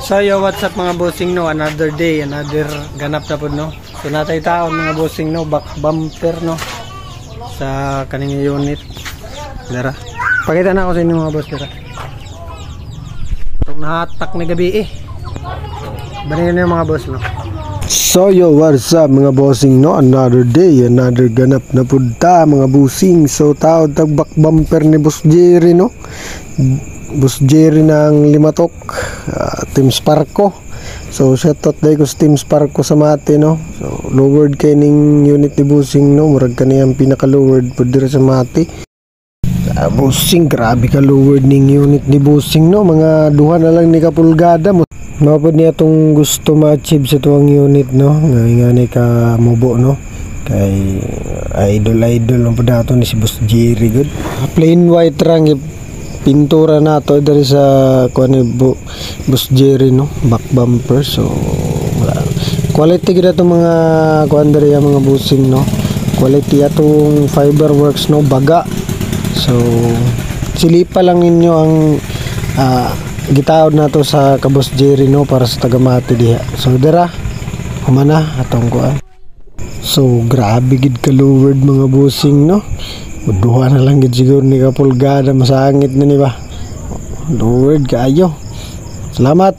So yo, what's up mga bossing no, another day, another ganap na po no. So natay taon mga bossing no, back bumper no sa kaning unit. Dara. Pakita na ako sa inyo mga boss dara. Itong nahatak na gabi Banin na yung mga boss no. So yo, what's up mga bossing no, another day, another ganap na punta mga bossing. So taon tag back bumper ni Boss Jerry no. Boss Jerry ng Limatok, Team Sparko. So shoutout dahil ko sa Team Sparko sa Mate no. So lowered kay ning unit ni bossing no, murag kaniyang pinaka lowered pud dira sa Mate. Bossing, grabe ka lowered ning unit ni bossing no, mga duha na lang ni kapulgada mo. Mapod niya tong gusto ma-achieve sa tuwang unit no, nga ni ka mubo no. Kay idol ang padato ni si Boss Jerry good. Plain white rang pintura na to dari sa kuan ni Boss Jerry no, back bumper. So quality gid ato mga kuan dari mga bossing no, quality atong fiberworks no, baga. So silipa lang ninyo ang gitaod na to sa Boss Jerry no, para sa taga-Mate diha. So dara humana atong kuan. So grabe gid ka lowered mga bossing no, duha na lang gid siguro ni kapulgada, masangit na ni ba, lowered kaayo. Salamat.